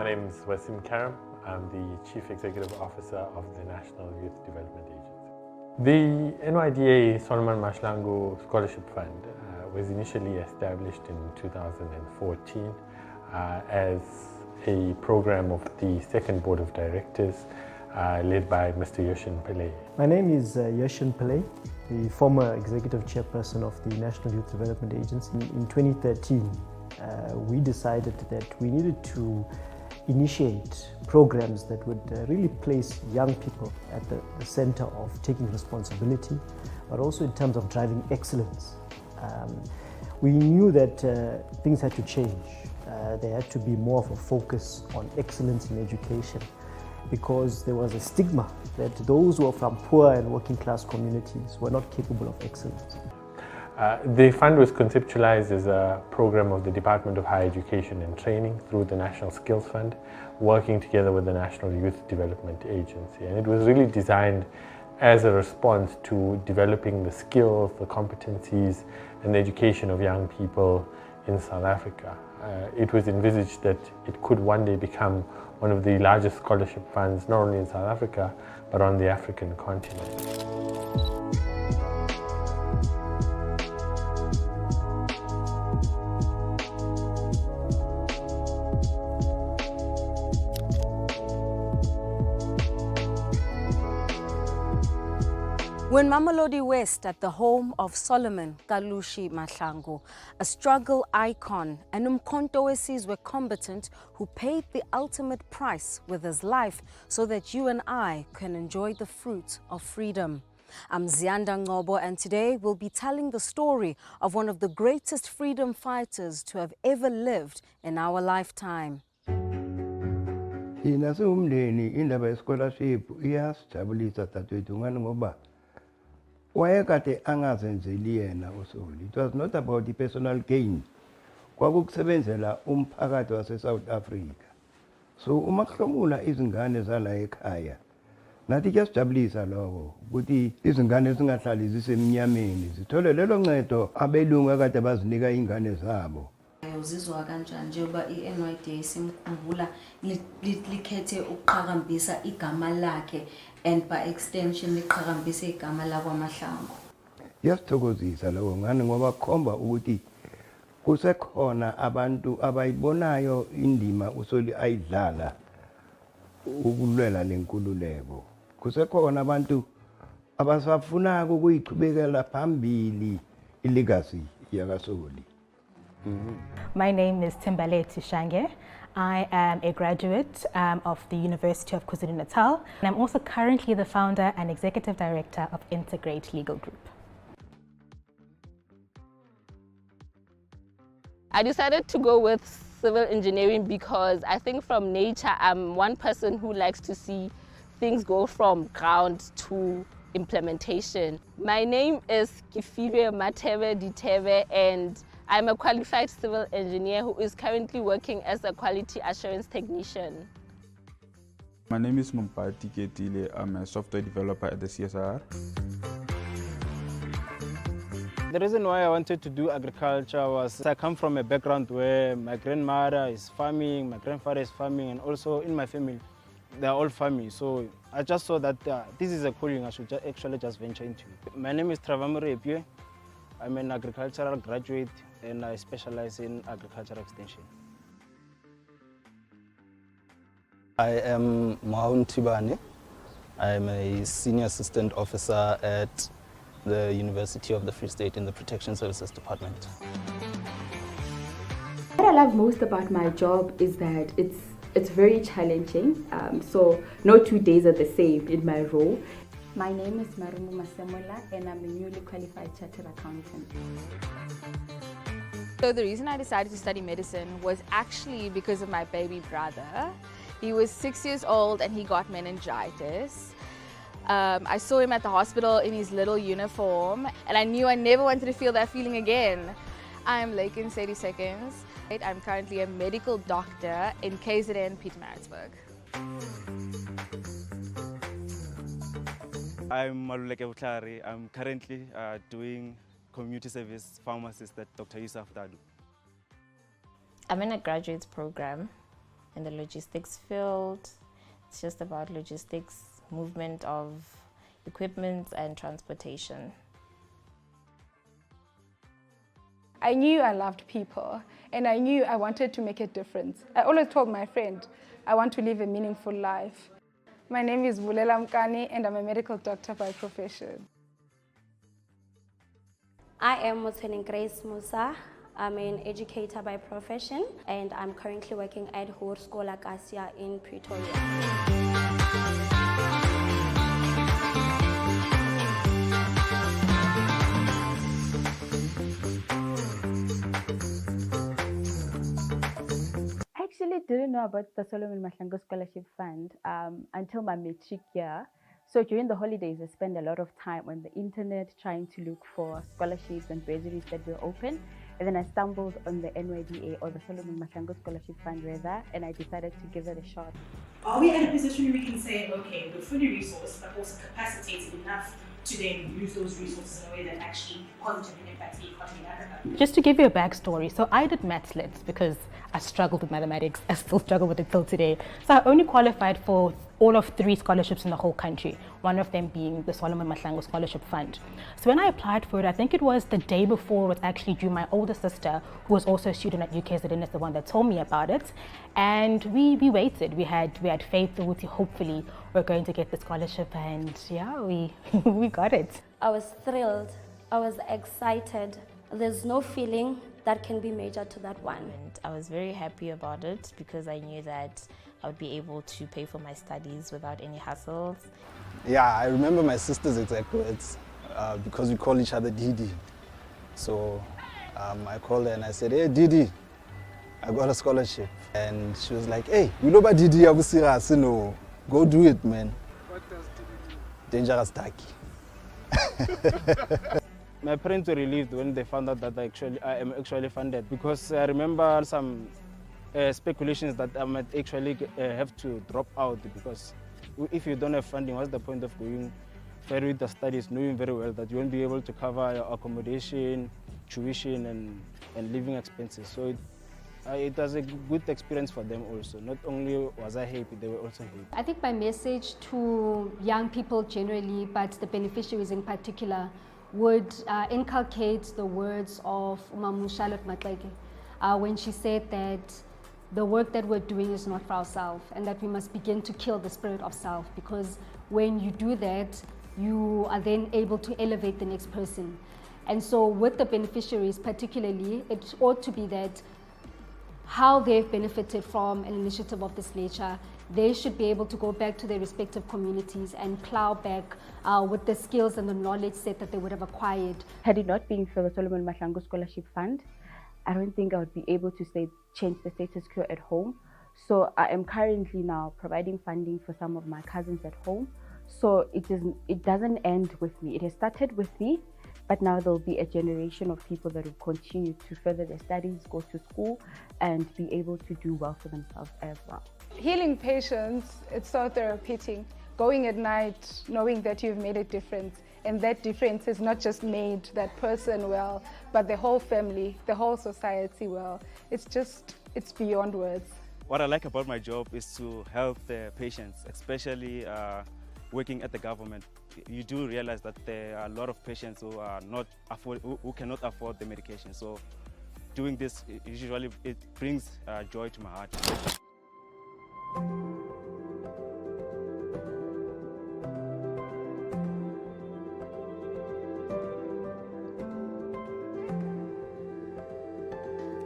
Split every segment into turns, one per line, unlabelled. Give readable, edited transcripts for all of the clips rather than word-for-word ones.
name is Wasim Karam. I'm the Chief Executive Officer of the National Youth Development Agency. The NYDA Solomon Mahlangu Scholarship Fund was initially established in 2014 as a program of the second board of directors led by Mr. Yoshin Pillay.
My name is Yoshin Pillay, the former executive chairperson of the National Youth Development Agency. In 2013, we decided that we needed to initiate programs that would really place young people at the center of taking responsibility, but also in terms of driving excellence. We knew that things had to change. There had to be more of a focus on excellence in education, because there was a stigma that those who are from poor and working class communities were not capable of excellence.
The fund was conceptualized as a program of the Department of Higher Education and Training through the National Skills Fund, working together with the National Youth Development Agency. And it was really designed as a response to developing the skills, the competencies, and the education of young people in South Africa. It was envisaged that it could one day become one of the largest scholarship funds, not only in South Africa, but on the African continent.
When Mamelodi West, at the home of Solomon Kalushi Mahlangu, a struggle icon, and Umkhonto wesizwe were combatant who paid the ultimate price with his life so that you and I can enjoy the fruit of freedom. I'm Zianda Ngobo, and today we'll be telling the story of one of the greatest freedom fighters to have ever lived in our lifetime.
Indaba ye-scholarship iyasijabulisa dadewethu ngani ngoba wayekade angazenzeli yena uSoli. It was not about the personal gain. Kwakukusebenzela umphakathi wase-South Africa. So uma kuhlomula izingane zala ekhaya, nathi kuyasijabulisa lokho ukuthi izingane zingahlali zisemnyameni, zithole lelo ncedo abelungu akade bazinika ingane zabo.
Uzizwa kanjani njengoba i-NYDA simkhumbula likhethe ukuqhakambisa igama lakhe and by extension liqhakambise igama lakwaMahlangu?
Yasithokozisa lokho ngani ngoba kukhomba ukuthi kusekhona abantu abayibonayo indima uSoli ayidlala ukulwela lenkululeko. Kusekhona abantu abasafuna ukuyiqhubekela phambili ilegacy yakaSoli.
My name is Timbale Tishange. I am a graduate of the University of KwaZulu-Natal, and I'm also currently the founder and executive director of Integrate Legal Group.
I decided to go with civil engineering because I think from nature I'm one person who likes to see things go from ground to implementation. My name is Kifilwe Matebe Ditebe, and I'm a qualified civil engineer who is currently working as a quality assurance technician.
My name is Mumpati Ketile. I'm a software developer at the CSR.
The reason why I wanted to do agriculture was I come from a background where my grandmother is farming, my grandfather is farming, and also in my family, they are all farming. So I just saw that this is a calling I should actually just venture into. My name is Travamure Epie. I'm an agricultural graduate and I specialize in agricultural extension.
I am Maun Tibani. I'm a senior assistant officer at the University of the Free State in the Protection Services Department.
What I love most about my job is that it's very challenging. So no 2 days are the same in my role.
My name is Marumu Masemola and I'm a newly qualified chartered accountant.
So the reason I decided to study medicine was actually because of my baby brother. He was 6 years old and he got meningitis. I saw him at the hospital in his little uniform and I knew I never wanted to feel that feeling again. I'm Lakin Sadie Seconds. I'm currently a medical doctor in KZN, Pietermaritzburg.
I'm Maluleke Butlari. I'm currently doing community service pharmacist at Dr. Yusuf Dadu.
I'm in a graduate program in the logistics field. It's just about logistics, movement of equipment and transportation.
I knew I loved people, and I knew I wanted to make a difference. I always told my friend, I want to live a meaningful life. My name is Vulela Mkani, and I'm a medical doctor by profession.
I am Mutsening Grace Musa. I'm an educator by profession, and I'm currently working at Hoërskool Acacia in Pretoria.
I actually didn't know about the Solomon Mahlangu Scholarship Fund until my matric year. So during the holidays, I spent a lot of time on the internet trying to look for scholarships and bursaries that were open. And then I stumbled on the NYDA, or the Solomon Mahlangu Scholarship Fund rather, and I decided to give it a shot.
Are we at a position where we can say, okay, we're fully resourced, but also capacitated enough to then use those resources in a way that actually positively impacts the economy in Africa?
Just to give you a backstory, so I did maths lit because I struggled with mathematics. I still struggle with it till today. So I only qualified for all of 3 scholarships in the whole country, one of them being the Solomon Mahlangu Scholarship Fund. So when I applied for it, I think it was the day before it was actually due. My older sister, who was also a student at UKZN, is the one that told me about it. And we waited. We had faith that hopefully we're going to get the scholarship, and yeah, we got it.
I was thrilled. I was excited. There's no feeling that can be measured to that one.
And I was very happy about it because I knew that I would be able to pay for my studies without any hassles.
Yeah, I remember my sister's exact words because we call each other Didi. So I called her and I said, hey Didi, I got a scholarship. And she was like, hey, you know about Didi, no, go do it, man.
What does Didi mean?
Dangerous tacky.
My parents were relieved when they found out that I am actually funded, because I remember some speculations that I might actually have to drop out, because if you don't have funding, what's the point of going further with the studies, knowing very well that you won't be able to cover your accommodation, tuition and living expenses. So it was a good experience for them also. Not only was I happy, they were also happy.
I think my message to young people generally, but the beneficiaries in particular, would inculcate the words of Umamu Charlotte Matleke when she said that the work that we're doing is not for ourselves, and that we must begin to kill the spirit of self, because when you do that, you are then able to elevate the next person. And so with the beneficiaries particularly, it ought to be that how they've benefited from an initiative of this nature, they should be able to go back to their respective communities and plow back with the skills and the knowledge set that they would have acquired.
Had it not been for the Solomon Mahlangu Scholarship Fund, I don't think I would be able to change the status quo at home. So I am currently now providing funding for some of my cousins at home. So it doesn't end with me. It has started with me, but now there'll be a generation of people that will continue to further their studies, go to school, and be able to do well for themselves as well.
Healing patients, it's so therapeutic. Going at night, knowing that you've made a difference, and that difference has not just made that person well, but the whole family, the whole society well. It's beyond words.
What I like about my job is to help the patients, especially working at the government. You do realize that there are a lot of patients who cannot afford the medication. So doing this, usually it brings joy to my heart.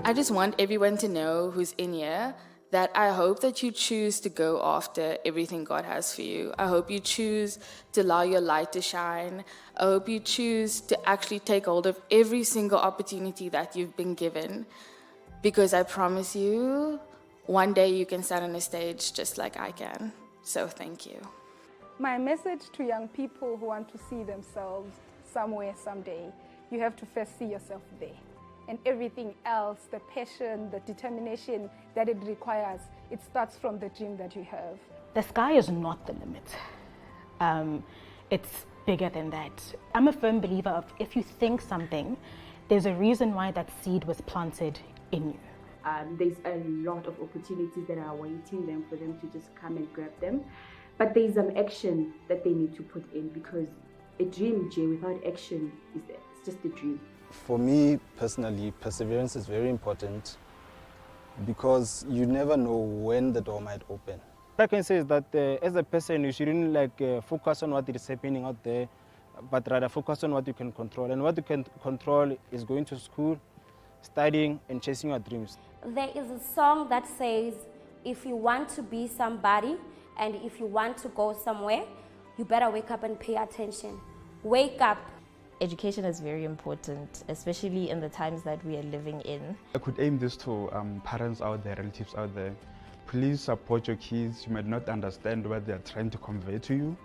I just want everyone to know who's in here that I hope that you choose to go after everything God has for you. I hope you choose to allow your light to shine. I hope you choose to actually take hold of every single opportunity that you've been given, because I promise you, one day you can stand on a stage just like I can. So thank you.
My message to young people who want to see themselves somewhere someday, you have to first see yourself there. And everything else, the passion, the determination that it requires, it starts from the dream that you have.
The sky is not the limit. It's bigger than that. I'm a firm believer of if you think something, there's a reason why that seed was planted in you.
there's a lot of opportunities that are awaiting them for them to just come and grab them. But there's some action that they need to put in, because a dream, Jay, without action it's just a dream.
For me personally, perseverance is very important, because you never know when the door might open.
What I can say is that as a person, you shouldn't focus on what is happening out there, but rather focus on what you can control. And what you can control is going to school, studying, and chasing your dreams.
There is a song that says, if you want to be somebody and if you want to go somewhere, you better wake up and pay attention. Wake up.
Education is very important, especially in the times that we are living in.
I could aim this to parents out there, relatives out there. Please support your kids. You might not understand what they're trying to convey to you,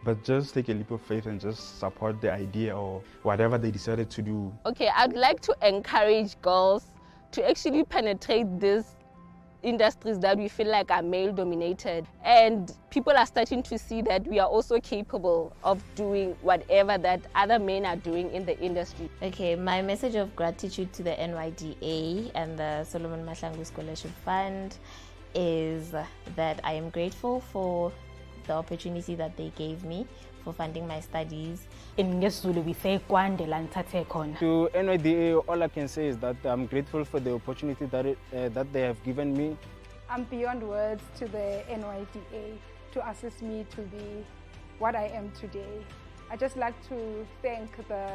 but just take a leap of faith and just support the idea or whatever they decided to do.
Okay, I'd like to encourage girls to actually penetrate these industries that we feel like are male dominated, and people are starting to see that we are also capable of doing whatever that other men are doing in the industry.
Okay, my message of gratitude to the NYDA and the Solomon Mahlangu Scholarship Fund is that I am grateful for the opportunity that they gave me for funding my studies.
In Ngesulu, we say Kwande Lantate Kona.
To NYDA, all I can say is that I'm grateful for the opportunity that they have given me.
I'm beyond words to the NYDA to assist me to be what I am today. I just like to thank the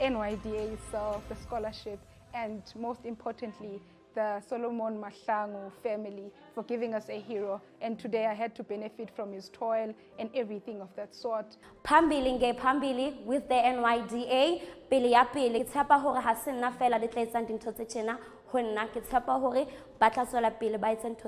NYDA itself, the scholarship, and most importantly, the Solomon Mahlangu family for giving us a hero. And today I had to benefit from his toil and everything of that sort.
Phambili nge phambili with the NYDA, pele ya pele. Ke tshepa hore ha se nna fela le tla etsa dintho tse tjena ho nna, ke tshepa hore ba tla tswela pele ba etsa ntho